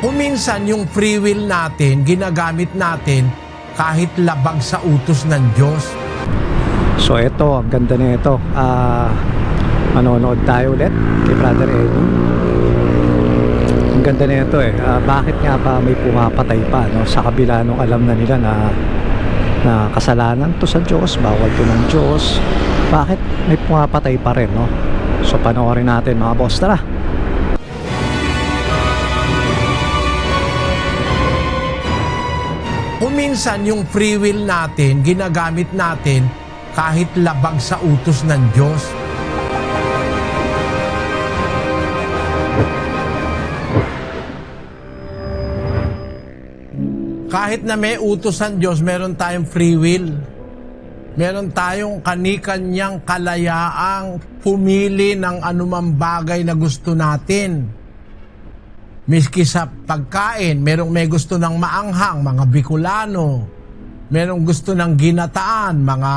Kung minsan yung free will natin, ginagamit natin kahit labag sa utos ng Diyos. So ito, ang ganda na ito. Manonood tayo ulit kay Brother Eddie. Ang ganda na ito eh. Bakit nga ba may pumapatay pa, no? Sa kabila nung alam na nila na kasalanan to sa Diyos, bawal to ng Diyos. Bakit may pumapatay pa rin, no? So panoorin natin mga boss, tara. Kung minsan yung free will natin, ginagamit natin kahit labag sa utos ng Diyos. Kahit na may utos ng Diyos, meron tayong free will. Meron tayong kani-kanyang kalayaang pumili ng anumang bagay na gusto natin. Miski sa pagkain, may gusto ng maanghang, mga Bicolano. Merong gusto ng ginataan, mga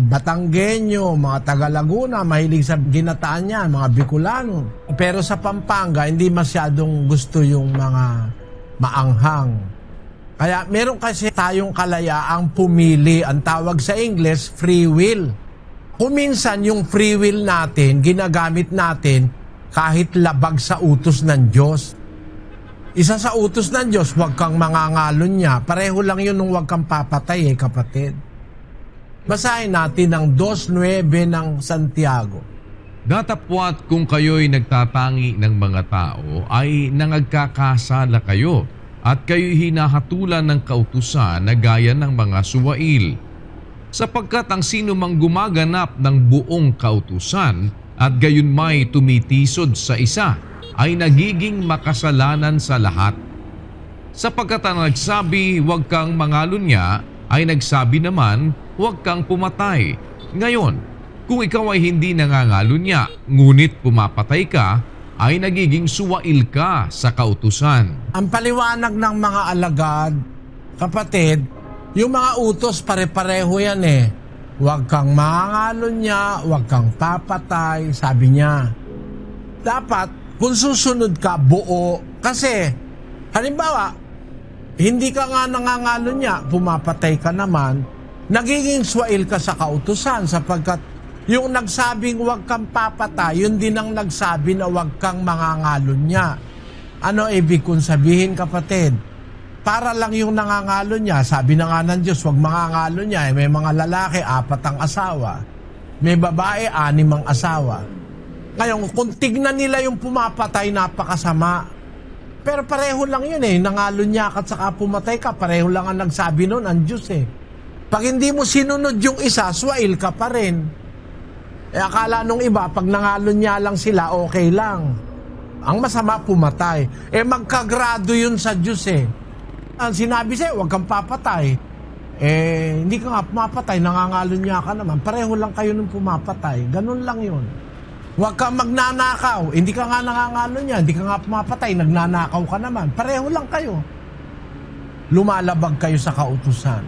Batanggenyo, mga Taga-Laguna, mahilig sa ginataan yan, mga Bicolano. Pero sa Pampanga, hindi masyadong gusto yung mga maanghang. Kaya meron kasi tayong kalayaang pumili, ang tawag sa English, free will. Kung minsan yung free will natin, ginagamit natin kahit labag sa utos ng Diyos. Isa sa utos ng Diyos, huwag kang mangangalon niya. Pareho lang yun nung huwag kang papatay kapatid. Basahin natin ang 2:9 ng Santiago. Datapwat kung kayo'y nagtatangi ng mga tao ay nangagkakasala kayo at kayo'y hinahatulan ng kautusan na gaya ng mga suwail. Sapagkat ang sino mang gumaganap ng buong kautusan at gayon may tumitisod sa isa, ay nagiging makasalanan sa lahat. Sapagkat ang nagsabi, huwag kang mangalunya, ay nagsabi naman, huwag kang pumatay. Ngayon, kung ikaw ay hindi nangangalunya, ngunit pumapatay ka, ay nagiging suwail ka sa kautusan. Ang paliwanag ng mga alagad, kapatid, yung mga utos pare-pareho yan eh. Huwag kang mangalunya, huwag kang papatay, sabi niya. Dapat, kung susunod ka, buo. Kasi, halimbawa, hindi ka nga nangangalo niya, pumapatay ka naman, nagiging swail ka sa kautusan sapagkat yung nagsabing huwag kang papatay, yun din ang nagsabi na huwag kang mangangalo niya. Ano ibig kong sabihin, kapatid? Para lang yung nangangalo niya, sabi na nga ng Diyos, huwag mangangalo niya. May mga lalaki, 4 ang asawa. May babae, 6 ang asawa. Ngayon, kung tignan nila yung pumapatay, napakasama. Pero pareho lang yun eh. Nangalunya ka at saka pumatay ka. Pareho lang ang nagsabi nun, ang Diyos eh. Pag hindi mo sinunod yung isa, swail ka pa rin. Akala nung iba, pag nangalunya lang sila, okay lang. Ang masama, pumatay. Magkagrado yun sa Diyos eh. Ang sinabi sa'yo, huwag kang papatay. Hindi ka nga pumapatay, nangangalunya ka naman. Pareho lang kayo nung pumapatay. Ganun lang yun. Huwag kang magnanakaw. Hindi ka nga nangangalo niya. Hindi ka nga pumapatay. Nagnanakaw ka naman. Pareho lang kayo. Lumalabag kayo sa kautusan.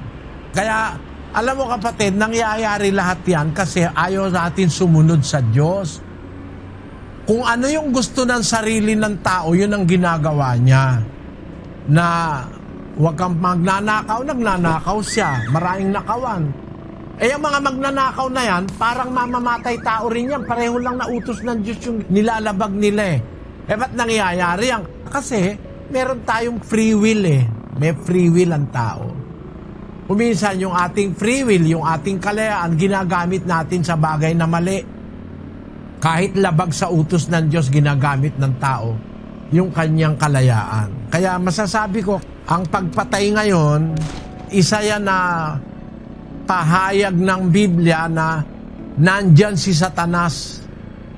Kaya, alam mo kapatid, nangyayari lahat yan kasi ayaw natin sumunod sa Diyos. Kung ano yung gusto ng sarili ng tao, yun ang ginagawa niya. Na huwag kang magnanakaw, nagnanakaw siya. Maraming nakawan. Yung mga magnanakaw na yan, parang mamamatay tao rin yan. Pareho lang na utos ng Diyos yung nilalabag nila eh. Ba't nangyayari yan? Kasi meron tayong free will eh. May free will ang tao. Kuminsan yung ating free will, yung ating kalayaan, ginagamit natin sa bagay na mali. Kahit labag sa utos ng Diyos, ginagamit ng tao yung kanyang kalayaan. Kaya masasabi ko, ang pagpatay ngayon, isa yan na pahayag ng Biblia na nandyan si Satanas.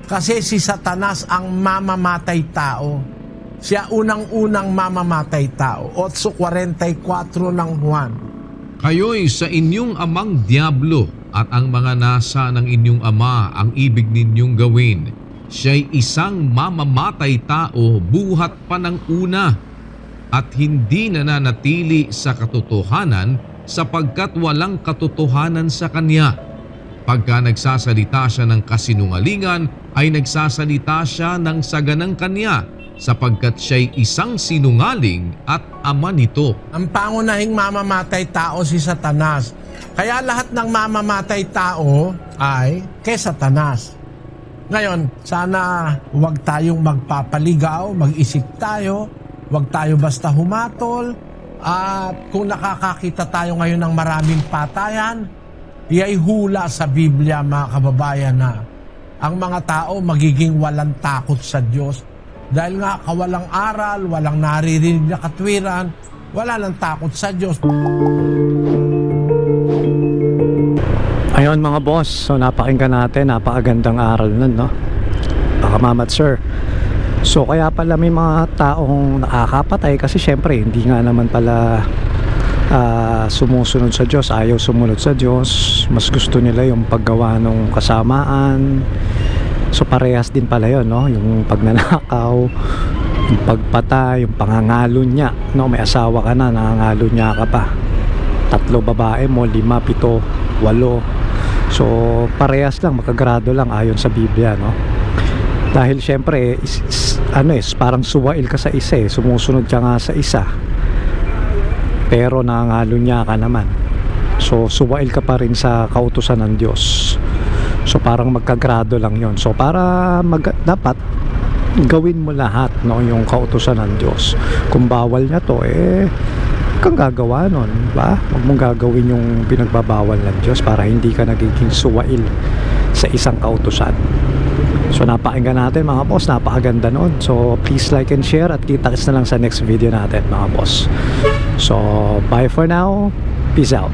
Kasi si Satanas ang mamamatay tao. Siya unang-unang mamamatay tao. 8:44 ng Juan. Kayo'y sa inyong amang diablo at ang mga nasa ng inyong ama ang ibig ninyong gawin. Siya'y isang mamamatay tao buhat pa ng una at hindi nananatili sa katotohanan sapagkat walang katotohanan sa kanya. Pagka nagsasalita siya ng kasinungalingan, ay nagsasalita siya ng saganang kanya sapagkat siya'y isang sinungaling at ama nito. Ang pangunahing mamamatay tao si Satanas. Kaya lahat ng mamamatay tao ay kay Satanas. Ngayon, sana huwag tayong magpapaligaw, mag-isip tayo, huwag tayo basta humatol. At kung nakakakita tayo ngayon ng maraming patayan, iya'y hula sa Biblia, mga kababayan, na ang mga tao magiging walang takot sa Diyos. Dahil nga kawalang aral, walang naririnig na katwiran, wala nang takot sa Diyos. Ayun mga boss, so napakinggan natin, napakagandang aral nun, no? Baka mamat sir. So kaya pala may mga taong nakakapatay kasi syempre hindi nga naman pala sumusunod sa Diyos, ayaw sumunod sa Diyos, mas gusto nila yung paggawa ng kasamaan. So parehas din pala yun, no? Yung pagnanakaw, yung pagpatay, yung pangangalo niya, no? May asawa ka na, nangangalo niya ka pa, 3 babae mo, 5, 7, 8. So parehas lang, magkagrado lang ayon sa Biblia, no? Dahil syempre parang suwail ka sa isa, sumusunod ka nga sa isa pero nangangalo niya ka naman, so suwail ka pa rin sa kautusan ng Diyos. So parang magkagrado lang yon. So para dapat gawin mo lahat, no, yung kautusan ng Diyos. Kung bawal niya to, kang gagawa nun, ba? Huwag mong gagawin yung pinagbabawal ng Diyos para hindi ka nagiging suwail sa isang kautusan. So napakinggan natin mga boss, napakaganda nun. So please like and share at kita-kits na lang sa next video natin mga boss. So bye for now, peace out.